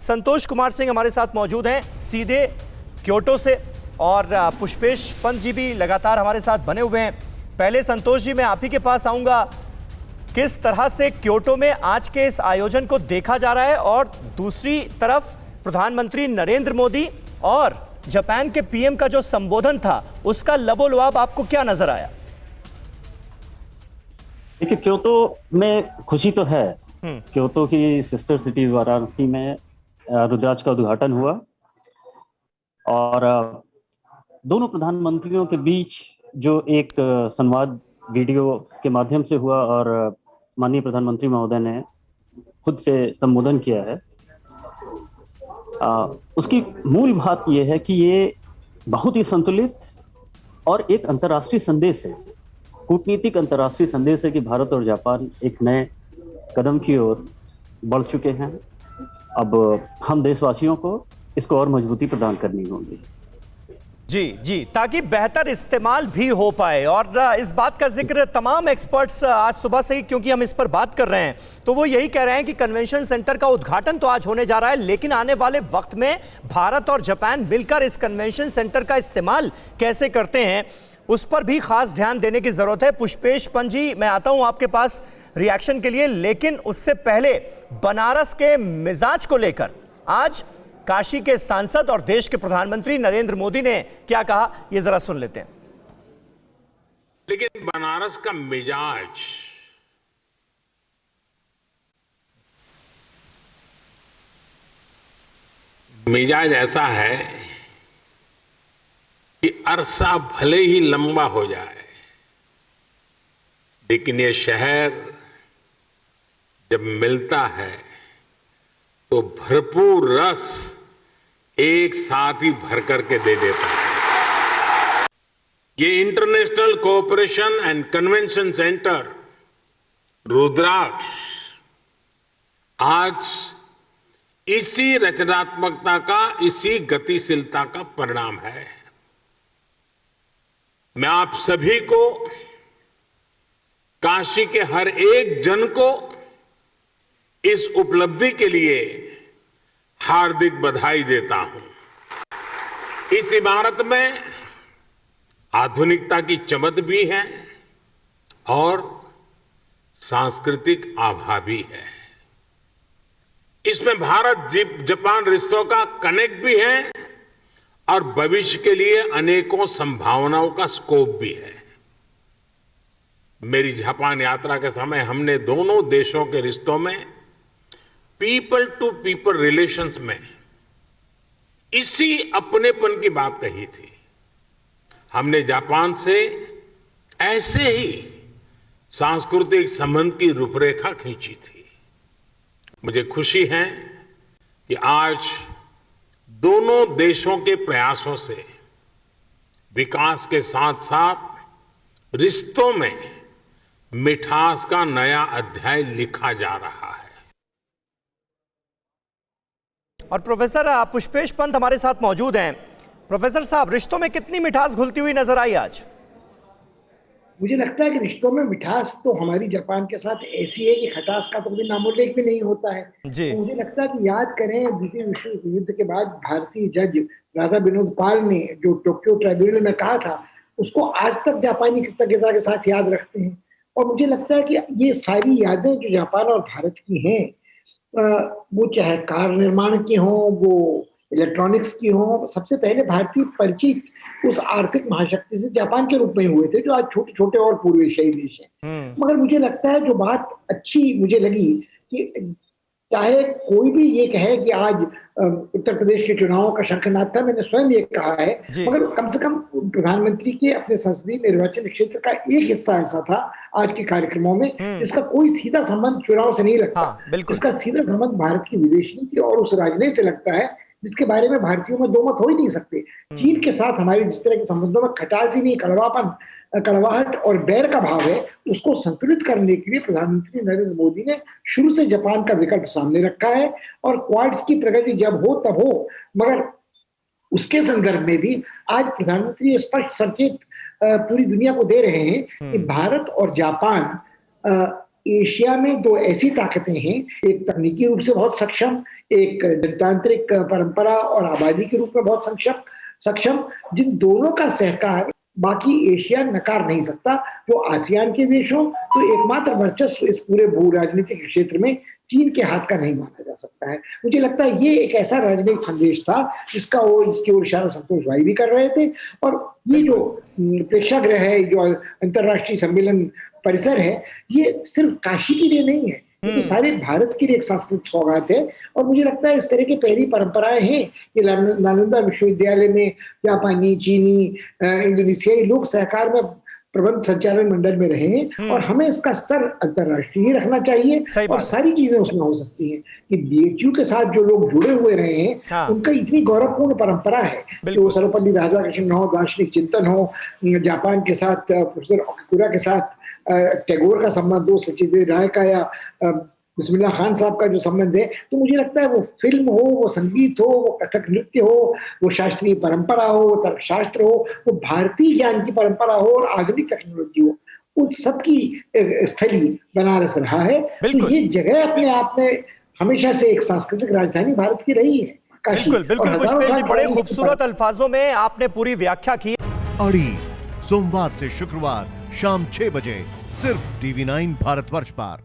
संतोष कुमार सिंह हमारे साथ मौजूद हैं सीधे क्योटो से, और पुष्पेश पंत जी भी लगातार हमारे साथ बने हुए हैं। पहले संतोष जी, मैं आप ही के पास आऊंगा। किस तरह से क्योटो में आज के इस आयोजन को देखा जा रहा है, और दूसरी तरफ प्रधानमंत्री नरेंद्र मोदी और जापान के पीएम का जो संबोधन था उसका लबोलुआब आपको क्या नजर आया? देखिए, क्योटो में खुशी तो है। क्योटो की सिस्टर सिटी वाराणसी में रुद्राक्ष का उद्घाटन हुआ और दोनों प्रधानमंत्रियों के बीच जो एक संवाद वीडियो के माध्यम से हुआ और माननीय प्रधानमंत्री महोदय ने खुद से संबोधन किया है, उसकी मूल बात यह है कि ये बहुत ही संतुलित और एक अंतर्राष्ट्रीय संदेश है, कूटनीतिक अंतर्राष्ट्रीय संदेश है कि भारत और जापान एक नए कदम की ओर बढ़ चुके हैं। अब हम देशवासियों को इसको और मजबूती प्रदान करनी होगी। जी जी, ताकि बेहतर इस्तेमाल भी हो पाए। और इस बात का जिक्र तमाम एक्सपर्ट्स आज सुबह से ही, क्योंकि हम इस पर बात कर रहे हैं, तो वो यही कह रहे हैं कि कन्वेंशन सेंटर का उद्घाटन तो आज होने जा रहा है, लेकिन आने वाले वक्त में भारत और जापान मिलकर इस कन्वेंशन सेंटर का इस्तेमाल कैसे करते हैं उस पर भी खास ध्यान देने की जरूरत है। पुष्पेश पंत जी, मैं आता हूं आपके पास रिएक्शन के लिए, लेकिन उससे पहले बनारस के मिजाज को लेकर आज काशी के सांसद और देश के प्रधानमंत्री नरेंद्र मोदी ने क्या कहा, यह जरा सुन लेते हैं। लेकिन बनारस का मिजाज ऐसा है कि अरसा भले ही लंबा हो जाए, लेकिन ये शहर जब मिलता है तो भरपूर रस एक साथ ही भर करके दे देता है। ये international cooperation and convention centre Rudraksh आज इसी रचनात्मकता का, इसी गतिशीलता का परिणाम है। मैं आप सभी को, काशी के हर एक जन को इस उपलब्धि के लिए हार्दिक बधाई देता हूं। इस इमारत में आधुनिकता की चमक भी है और सांस्कृतिक आभा भी है। इसमें भारत जापान रिश्तों का कनेक्ट भी है और भविष्य के लिए अनेकों संभावनाओं का स्कोप भी है। मेरी जापान यात्रा के समय हमने दोनों देशों के रिश्तों में पीपल टू पीपल रिलेशंस में इसी अपनेपन की बात कही थी। हमने जापान से ऐसे ही सांस्कृतिक संबंध की रूपरेखा खींची थी। मुझे खुशी है कि आज दोनों देशों के प्रयासों से विकास के साथ साथ रिश्तों में मिठास का नया अध्याय लिखा जा रहा है। और प्रोफेसर पुष्पेश पंत हमारे साथ मौजूद हैं। प्रोफेसर साहब, रिश्तों में कितनी मिठास घुलती हुई नजर आई आज? मुझे लगता है कि रिश्तों में मिठास तो हमारी जापान के साथ ऐसी है कि खटास का तो कभी नामोल्लेख भी नहीं होता है जी। तो मुझे लगता है कि याद करें, द्वितीय विश्व युद्ध के बाद भारतीय जज राजा विनोद पाल ने जो टोक्यो ट्राइब्यूनल में कहा था, उसको आज तक जापानी कृतज्ञता के साथ याद रखते हैं। और मुझे लगता है कि ये सारी यादें जो जापान और भारत की हैं, वो चाहे कार निर्माण की हो, वो इलेक्ट्रॉनिक्स की हो, सबसे पहले भारतीय परिचित उस आर्थिक महाशक्ति से जापान के रूप में हुए थे, जो आज छोटे छोटे और पूर्व एशियाई देश हैं। मगर मुझे लगता है जो बात अच्छी मुझे लगी कि चाहे कोई भी ये कहे कि आज उत्तर प्रदेश के चुनावों का शंखनाद था, मैंने स्वयं ये कहा है, मगर कम से कम प्रधानमंत्री के अपने संसदीय निर्वाचन क्षेत्र का एक हिस्सा ऐसा था आज के कार्यक्रमों में जिसका कोई सीधा संबंध चुनाव से नहीं लगता। इसका सीधा संबंध भारत की विदेश नीति और उस राजनीति से लगता है जिसके बारे में भारतीयों में दो मत हो ही नहीं सकते। चीन के साथ हमारे जिस तरह के संबंधों में खटास ही नहीं, कड़वापन, कड़वाहट और बैर का भाव है, उसको संतुलित करने के लिए प्रधानमंत्री नरेंद्र मोदी ने शुरू से जापान का विकल्प सामने रखा है। और क्वाड्स की प्रगति जब हो तब हो, मगर उसके संदर्भ में भी आज प्रधानमंत्री स्पष्ट संकेत पूरी दुनिया को दे रहे हैं कि भारत और जापान एशिया में दो ऐसी ताकतें हैं, एक तकनीकी रूप से बहुत सक्षम, एक जनतांत्रिक परंपरा और आबादी के रूप में बहुत सक्षम, जिन दोनों का सहकार बाकी एशिया नकार नहीं सकता। जो आसियान के देश हो तो एकमात्र वर्चस्व इस पूरे भू राजनीतिक क्षेत्र में चीन के हाथ का नहीं माना जा सकता है। मुझे लगता है ये एक ऐसा राजनीतिक संदेश था जिसकी ओर इशारा संतोष भाई भी कर रहे थे। और ये जो प्रेक्षागृह है, जो अंतर्राष्ट्रीय सम्मेलन परिसर है, ये सिर्फ काशी के लिए नहीं है, ये तो सारे भारत के लिए एक सांस्कृतिक सौगात है। और मुझे लगता है इस तरह की पहली परंपराएं हैं कि नालंदा विश्वविद्यालय में जापानी, चीनी, इंडोनेशियाई लोग सहकार में प्रबंध संचालन मंडल में रहे हैं, और हमें इसका स्तर अंतर्राष्ट्रीय रखना चाहिए। और सारी चीजें उसमें हो सकती हैं कि बीएचयू के साथ जो लोग जुड़े हुए रहे हैं, हाँ। उनका इतनी गौरवपूर्ण परंपरा है कि सर्वपल्ली राधाकृष्णन हो, दार्शनिक चिंतन हो, जापान के साथ प्रोफेसर ओकिकुरा के साथ टैगोर का संबंध हो, सचिदेव राय का या बिस्मिल्लाह खान साहब का जो संबंध है, तो मुझे लगता है वो फिल्म हो, वो संगीत हो, वो कथक नृत्य हो, वो शास्त्रीय परंपरा हो, वो तर्कशास्त्र हो, वो भारतीय ज्ञान की परंपरा हो और आधुनिक टेक्नोलॉजी हो, उन सबकी स्थली बनारस रहा है। तो ये जगह अपने आप में हमेशा से एक सांस्कृतिक राजधानी भारत की रही है। बिल्कुल बिल्कुल पुष्पेश जी, बड़े खूबसूरत अल्फाजों में आपने पूरी व्याख्या की। अड़ी सोमवार से शुक्रवार शाम 6 बजे सिर्फ TV9 भारतवर्ष पर।